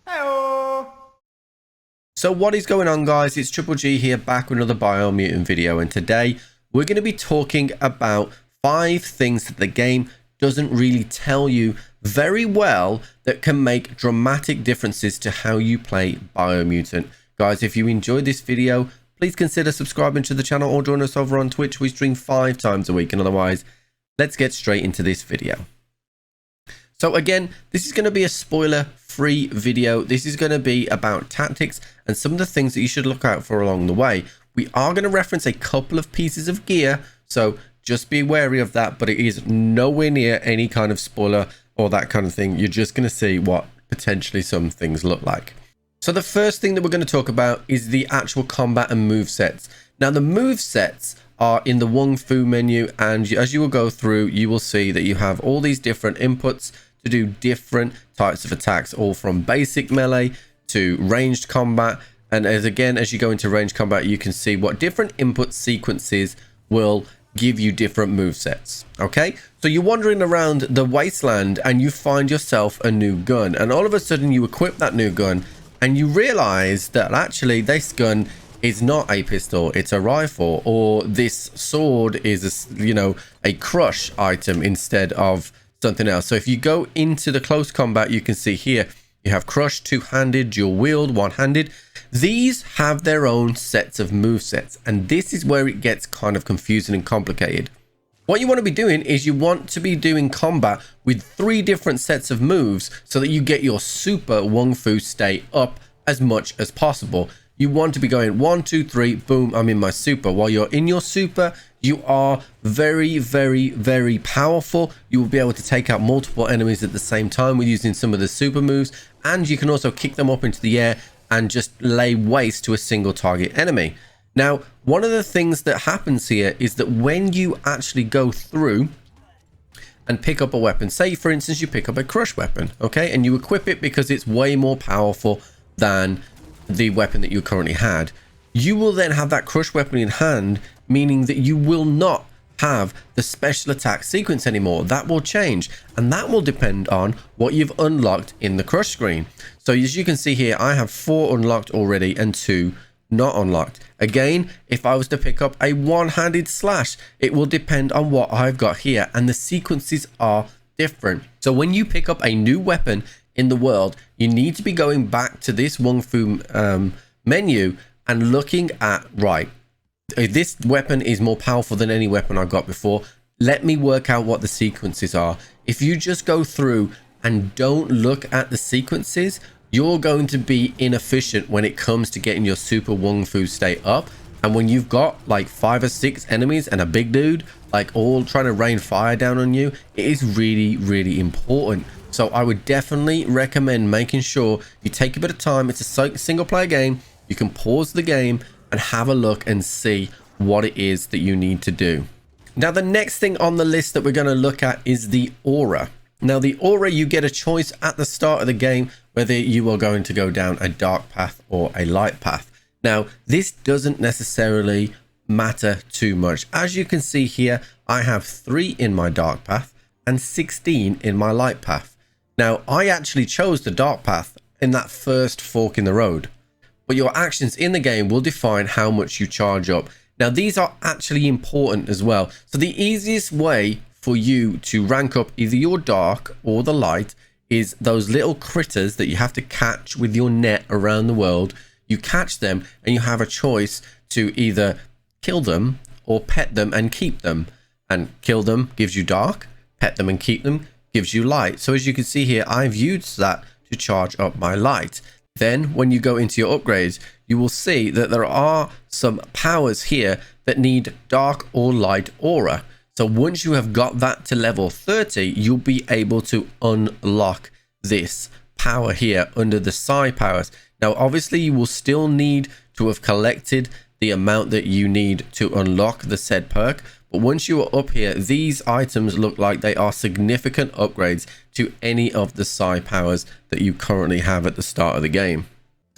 Hello. So what is going on, guys? It's Triple G here, back with another Biomutant video, and today we're going to be talking about 5 things that the game doesn't really tell you very well that can make dramatic differences to how you play Biomutant. Guys, if you enjoyed this video, please consider subscribing to the channel or join us over on Twitch. We stream 5 times a week, and otherwise, let's get straight into this video. So again, this is going to be a spoiler-free video. This is going to be about tactics and some of the things that you should look out for along the way. We are going to reference a couple of pieces of gear, so just be wary of that, but it is nowhere near any kind of spoiler or that kind of thing. You're just going to see what potentially some things look like. So the first thing that we're going to talk about is the actual combat and move sets. Now the move sets are in the Wung Fu menu, and as you will go through, you will see that you have all these different inputs to do different types of attacks, all from basic melee to ranged combat. And as you go into ranged combat, you can see what different input sequences will give you different move sets. Okay, so you're wandering around the wasteland and you find yourself a new gun, and all of a sudden you equip that new gun and you realize that actually this gun is not a pistol, it's a rifle, or this sword is a crush item instead of something else. So if you go into the close combat, you can see here you have crush, two-handed, dual wield, one-handed. These have their own sets of move sets, and this is where it gets kind of confusing and complicated. What you want to be doing is you want to be doing combat with 3 different sets of moves so that you get your super Wung Fu state up as much as possible. You want to be going 1, 2, 3, boom, I'm in my super. While you're in your super, you are very, very, very powerful. You will be able to take out multiple enemies at the same time with using some of the super moves, and you can also kick them up into the air and just lay waste to a single target enemy. Now, one of the things that happens here is that when you actually go through and pick up a weapon, say for instance you pick up a crush weapon, okay, and you equip it because it's way more powerful than the weapon that you currently had, you will then have that crush weapon in hand, meaning that you will not have the special attack sequence anymore. That will change, and that will depend on what you've unlocked in the crush screen. So as you can see here, I have 4 unlocked already and 2 not unlocked. Again, if I was to pick up a one-handed slash, it will depend on what I've got here, and the sequences are different. So when you pick up a new weapon in the world, you need to be going back to this Wung Fu menu and looking at, right, this weapon is more powerful than any weapon I got before. Let me work out what the sequences are. If you just go through and don't look at the sequences, you're going to be inefficient when it comes to getting your super Wung Fu state up. And when you've got like 5 or 6 enemies and a big dude like all trying to rain fire down on you, it is really, really important. So I would definitely recommend making sure you take a bit of time. It's a single player game. You can pause the game and have a look and see what it is that you need to do. Now, the next thing on the list that we're going to look at is the aura. Now, the aura, you get a choice at the start of the game whether you are going to go down a dark path or a light path. Now, this doesn't necessarily matter too much. As you can see here, I have 3 in my dark path and 16 in my light path. Now, I actually chose the dark path in that first fork in the road, but your actions in the game will define how much you charge up. Now, these are actually important as well. So the easiest way for you to rank up either your dark or the light is those little critters that you have to catch with your net around the world. You catch them and you have a choice to either kill them or pet them and keep them. And kill them gives you dark, pet them and keep them gives you light. So as you can see here, I've used that to charge up my light. Then when you go into your upgrades, you will see that there are some powers here that need dark or light aura. So once you have got that to level 30, you'll be able to unlock this power here under the psi powers. Now, obviously, you will still need to have collected the amount that you need to unlock the said perk. But once you are up here, these items look like they are significant upgrades to any of the psi powers that you currently have at the start of the game.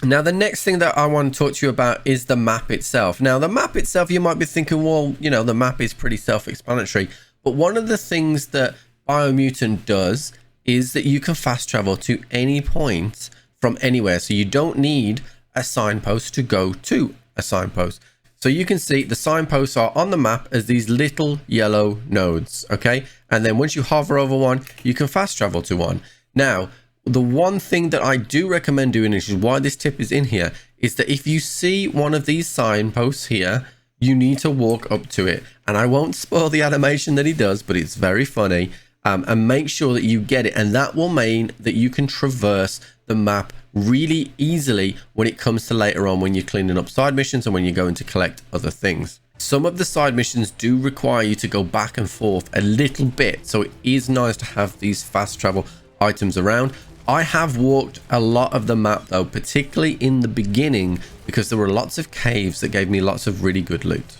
Now, the next thing that I want to talk to you about is the map itself. Now, the map itself, you might be thinking, well, the map is pretty self-explanatory. But one of the things that Biomutant does is that you can fast travel to any point from anywhere. So you don't need a signpost to go to a signpost. So you can see the signposts are on the map as these little yellow nodes, okay? And then once you hover over one, you can fast travel to one. Now, the one thing that I do recommend doing, which is why this tip is in here, is that if you see one of these signposts here, you need to walk up to it. And I won't spoil the animation that he does, but it's very funny. And make sure that you get it. And that will mean that you can traverse the map really easily when it comes to later on when you're cleaning up side missions and when you're going to collect other things. Some of the side missions do require you to go back and forth a little bit. So it is nice to have these fast travel items around. I have walked a lot of the map though, particularly in the beginning, because there were lots of caves that gave me lots of really good loot.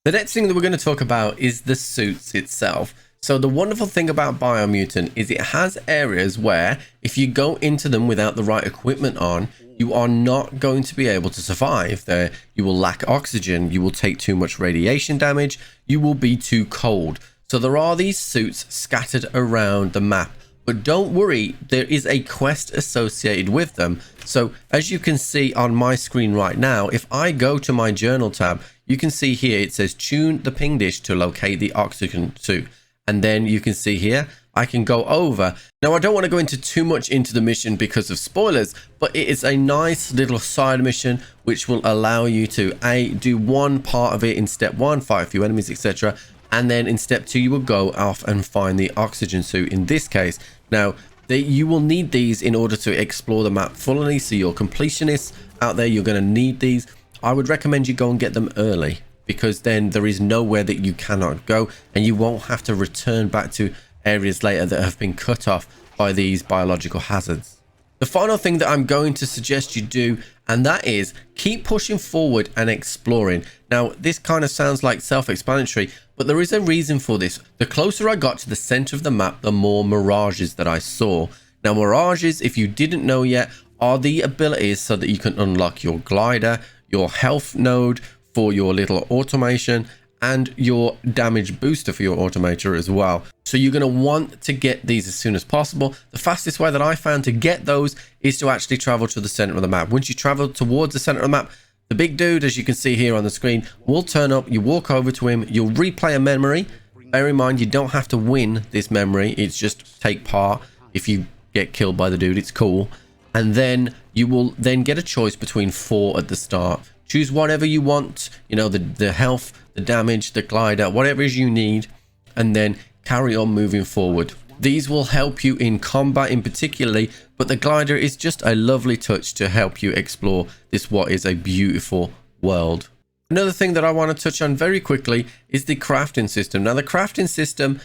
The next thing that we're going to talk about is the suits itself. So the wonderful thing about Biomutant is it has areas where if you go into them without the right equipment on, you are not going to be able to survive there. You will lack oxygen, you will take too much radiation damage, you will be too cold. So there are these suits scattered around the map. But don't worry, there is a quest associated with them. So as you can see on my screen right now, if I go to my journal tab, you can see here it says tune the ping dish to locate the oxygen suit. And then you can see here, I can go over. Now, I don't want to go into too much into the mission because of spoilers, but it is a nice little side mission which will allow you to do one part of it in step 1, fight a few enemies, etc. And then in step 2, you will go off and find the oxygen suit in this case. Now, you will need these in order to explore the map fully. So your completionists out there, you're going to need these. I would recommend you go and get them early, because then there is nowhere that you cannot go and you won't have to return back to areas later that have been cut off by these biological hazards. The final thing that I'm going to suggest you do, and that is keep pushing forward and exploring. Now, this kind of sounds like self-explanatory, but there is a reason for this. The closer I got to the center of the map, the more mirages that I saw. Now, mirages, if you didn't know yet, are the abilities so that you can unlock your glider, your health node, for your little automation, and your damage booster for your automator as well. So you're going to want to get these as soon as possible. The fastest way that I found to get those is to actually travel to the center of the map. Once you travel towards the center of the map, the big dude, as you can see here on the screen, will turn up. You walk over to him, you'll replay a memory. Bear in mind, you don't have to win this memory, it's just take part. If you get killed by the dude, it's cool. And then you will then get a choice between 4 at the start. Choose whatever you want, you know, the health, the damage, the glider, whatever it is you need, and then carry on moving forward. These will help you in combat in particularly, but the glider is just a lovely touch to help you explore this what is a beautiful world. Another thing that I want to touch on very quickly is the crafting system. Now, the crafting system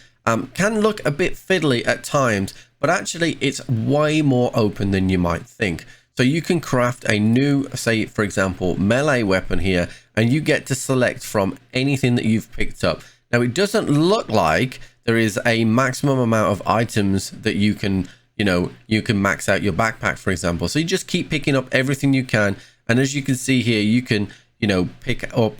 can look a bit fiddly at times, but actually it's way more open than you might think. So you can craft a new, say, for example, melee weapon here, and you get to select from anything that you've picked up. Now, it doesn't look like there is a maximum amount of items that you can, you can max out your backpack, for example. So you just keep picking up everything you can. And as you can see here, you can, pick up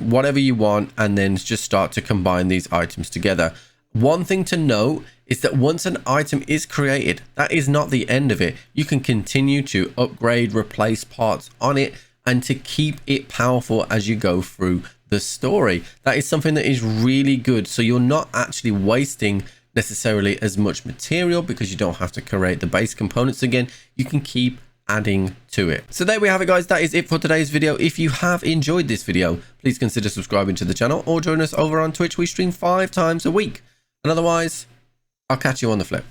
whatever you want and then just start to combine these items together. One thing to note is that once an item is created, that is not the end of it. You can continue to upgrade, replace parts on it, and to keep it powerful as you go through the story. That is something that is really good. So you're not actually wasting necessarily as much material because you don't have to create the base components again. You can keep adding to it. So there we have it, guys. That is it for today's video. If you have enjoyed this video, please consider subscribing to the channel or join us over on Twitch. We stream 5 times a week. And otherwise, I'll catch you on the flip.